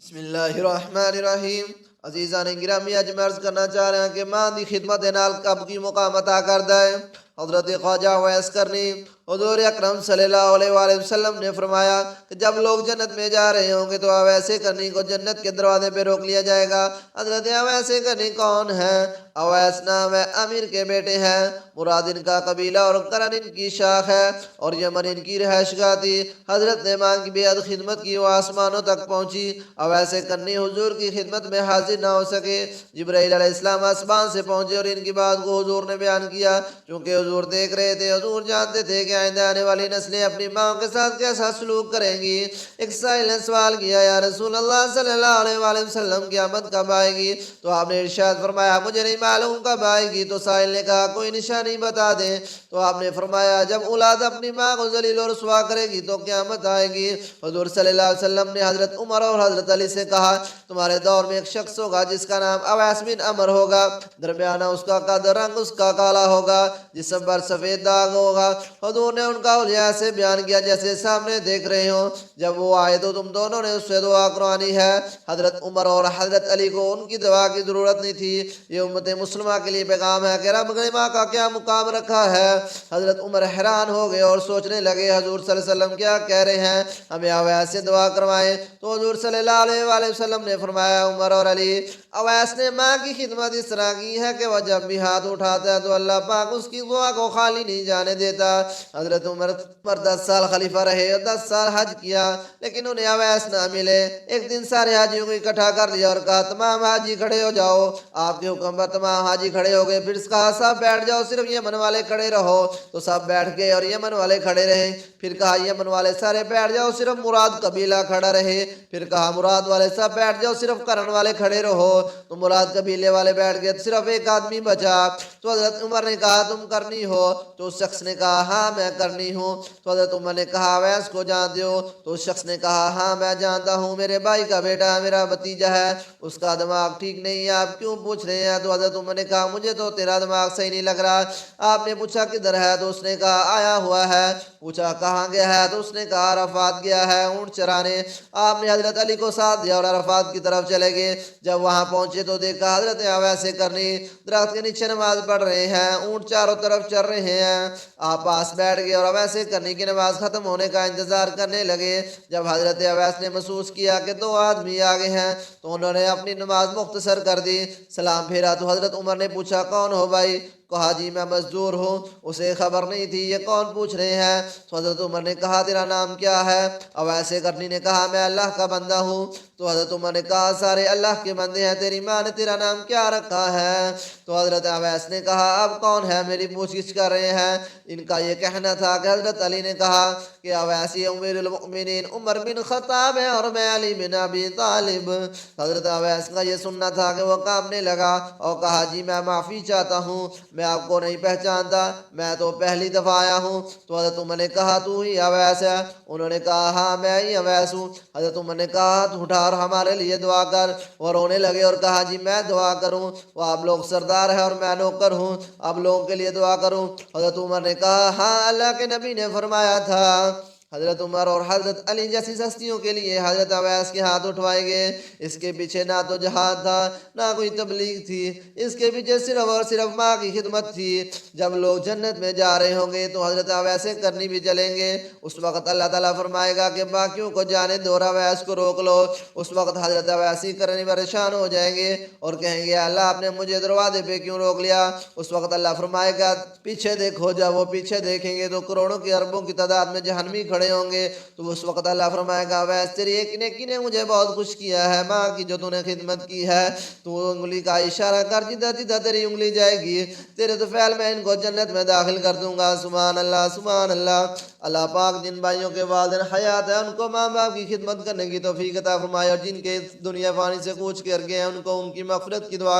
بسم اللہ الرحمن الرحیم۔ عزیزان گرامی، اج میں عرض کرنا چاہ رہے ہیں کہ ماں دی خدمت نال کب کی مقام عطا کردا ہے۔ حضرت خواجہ اویس کرنی حضور اکرم صلی اللہ علیہ وآلہ وسلم نے فرمایا کہ جب لوگ جنت میں جا رہے ہوں گے تو اویس کرنی کو جنت کے دروازے پہ روک لیا جائے گا۔ حضرت اویس کرنی کون ہے؟ اویس نام ہے، امیر کے بیٹے ہیں، مراد ان کا قبیلہ اور قرن ان کی شاخ ہے، اور یمن ان کی رہائش گاہ تھی۔ حضرت نے ماں کی بے حد خدمت کی، وہ آسمانوں تک پہنچی۔ اویس کرنی حضور کی خدمت میں حاضر نہ ہو سکے۔ جبرائیل علیہ السلام آسمان سے پہنچے اور ان کی بات کو حضور نے بیان کیا، چونکہ حضور دیکھ رہے تھے، حضور جانتے تھے کہ آئندہ آنے والی نسلیں اپنی ماں کے ساتھ کیسا سلوک کریں گی۔ ایک سائل نے سوال کیا، یا رسول اللہ صلی اللہ علیہ وآلہ وسلم، قیامت کب آئے گی؟ تو آپ نے ارشاد فرمایا، مجھے نہیں معلوم کب آئے گی۔ تو سائل نے کہا، کوئی نشانی بتا دیں۔ تو آپ نے فرمایا، جب اولاد اپنی ماں کو ذلیل و رسوا کرے گی تو قیامت آئے گی۔ حضور صلی اللہ علیہ وسلم نے حضرت عمر اور حضرت علی سے کہا، تمہارے دور میں ایک شخص ہوگا جس کا نام اویس بن عمر ہوگا، درمیانہ اس کا قد، رنگ اس کا کالا ہوگا، جسم پر سفید داغ ہوگا۔ حضور نے ان کا حلیہ ایسے بیان کیا جیسے سامنے دیکھ رہے ہوں۔ جب وہ آئے تو تم دونوں نے اس سے دعا کروانی ہے۔ حضرت عمر اور حضرت علی کو ان کی دعا کی ضرورت نہیں تھی۔ یہ امت مسلمہ کے لیے پیغام ہے کہ رب نے ماں کا کیا مقام رکھا ہے۔ حضرت عمر حیران ہو گئے اور سوچنے لگے، حضور صلی اللہ علیہ وسلم کیا کہہ رہے ہیں، ہمیں اویس سے دعا کروائیں۔ تو حضور صلی اللہ علیہ وآلہ وسلم نے فرمایا، عمر اور علی، اویس نے ماں کی خدمت اس طرح کی ہے کہ وہ جب بھی ہاتھ اٹھاتا ہے تو اللہ پاک اس کی دعا کو خالی نہیں جانے دیتا۔ حضرت عمر 10 سال خلیفہ رہے اور 10 سال حج کیا، لیکن انہیں اویس نہ ملے۔ ایک دن سارے حاجیوں کو اکٹھا کر لیا اور کہا، تمام حاجی کھڑے ہو جاؤ۔ آپ کے حکم پر تمام حاجی کھڑے ہو گئے۔ پھر کہا، سب بیٹھ جاؤ، صرف یمن والے کھڑے رہو۔ تو سب بیٹھ گئے اور یمن والے کھڑے رہے۔ پھر کہا، یمن والے سارے بیٹھ جاؤ، صرف مراد قبیلہ کھڑا رہے۔ پھر کہا، مراد والے سب بیٹھ جاؤ، صرف قرن والے کھڑے رہو۔ تو مراد قبیلے والے بیٹھ گئے، صرف ایک آدمی بچا۔ تو حضرت عمر نے کہا، تم کرنی ہو؟ تو اس شخص نے کہا، ہاں میں کرنی ہوں۔ تو حضرت عمر نے کہا، اویس کو جانتے ہو؟ تو اس شخص نے کہا، ہاں میں جانتا ہوں، میرے بھائی کا بیٹا ہے، میرا بھتیجا ہے، اس کا دماغ ٹھیک نہیں ہے، آپ کیوں پوچھ رہے ہیں؟ تو حضرت عمر نے کہا، مجھے تو تیرا دماغ صحیح نہیں لگ رہا۔ آپ نے پوچھا، کدھر ہے؟ تو اس نے کہا، آیا ہوا ہے۔ پوچھا، کہاں گیا ہے؟ تو اس نے کہا، عرفات گیا ہے اونٹ چرانے۔ آپ نے حضرت علی کو ساتھ دیا اور عرفات کی طرف چلے گئے۔ جب وہاں پہنچے تو دیکھا حضرت اویس کرنی درخت کے نیچے نماز پڑھ رہے ہیں، اونٹ چاروں طرف چر رہے ہیں۔ آپ پاس بیٹھ گئے اور اویس کرنی کی نماز ختم ہونے کا انتظار کرنے لگے۔ جب حضرت اویس نے محسوس کیا کہ 2 آدمی آگے ہیں تو انہوں نے اپنی نماز مختصر کر دی۔ سلام پھیرا تو حضرت عمر نے پوچھا، کون ہو بھائی؟ کہا، جی میں مزدور ہوں۔ اسے خبر نہیں تھی یہ کون پوچھ رہے ہیں۔ تو حضرت عمر نے کہا، تیرا نام کیا ہے؟ اویس کرنی نے کہا، میں اللہ کا بندہ ہوں۔ تو حضرت عمر نے کہا، سارے اللہ کے بندے ہیں، تیری ماں نے تیرا نام کیا رکھا ہے؟ تو حضرت اویس نے کہا، اب کون ہے میری پوچھ گچھ کر رہے ہیں؟ ان کا یہ کہنا تھا کہ حضرت علی نے کہا کہ اویس امیر المؤمنین عمر بن خطاب ہے اور میں علی بن ابی طالب۔ حضرت اویس کا یہ سننا تھا کہ وہ کانپنے لگا اور کہا، جی میں معافی چاہتا ہوں، میں آپ کو نہیں پہچانتا، میں تو پہلی دفعہ آیا ہوں۔ تو حضرت عمر نے کہا، تو ہی اویس ہے؟ انہوں نے کہا، ہاں میں ہی اویس ہوں۔ حضرت عمر نے کہا، ہاتھ اٹھا اور ہمارے لیے دعا کر۔ وہ رونے لگے اور کہا، جی میں دعا کروں؟ وہ آپ لوگ سردار ہیں اور میں نوکر ہوں، آپ لوگوں کے لیے دعا کروں؟ حضرت عمر نے کہا، ہاں اللہ کے نبی نے فرمایا تھا حضرت عمر اور حضرت علی جیسی ہستیوں کے لیے حضرت اویس کے ہاتھ اٹھوائے گئے۔ اس کے پیچھے نہ تو جہاد تھا، نہ کوئی تبلیغ تھی، اس کے پیچھے صرف اور صرف ماں کی خدمت تھی۔ جب لوگ جنت میں جا رہے ہوں گے تو حضرت اویس کرنی بھی چلیں گے۔ اس وقت اللہ تعالیٰ فرمائے گا کہ باقیوں کو جانے دو، اویس کو روک لو۔ اس وقت حضرت اویس کرنی پریشان ہو جائیں گے اور کہیں گے، اللہ آپ نے مجھے دروازے پہ کیوں روک لیا؟ اس وقت اللہ فرمائے گا، پیچھے دیکھو۔ جب وہ پیچھے دیکھیں گے تو کروڑوں کی اربوں کی تعداد میں جہنمی کھڑے ہوں گے۔ تو اس وقت اللہ فرمائے گا، اویس تیری ایک نیکی نے مجھے بہت خوش کیا ہے، ماں کی جو تو نے خدمت کی ہے۔ تو انگلی کا اشارہ کر، جدھر جدھر تیری انگلی جائے گی تیرے تو فعل میں ان کو جنت میں داخل کر دوں گا۔ سبحان اللہ، سبحان اللہ۔ اللہ پاک جن بھائیوں کے والدین حیات ہیں ان کو ماں باپ کی خدمت کرنے کی توفیق عطا فرمائے، اور جن کے دنیا فانی سے کوچ کر گئے ہیں ان کو ان کی مغفرت کی دعا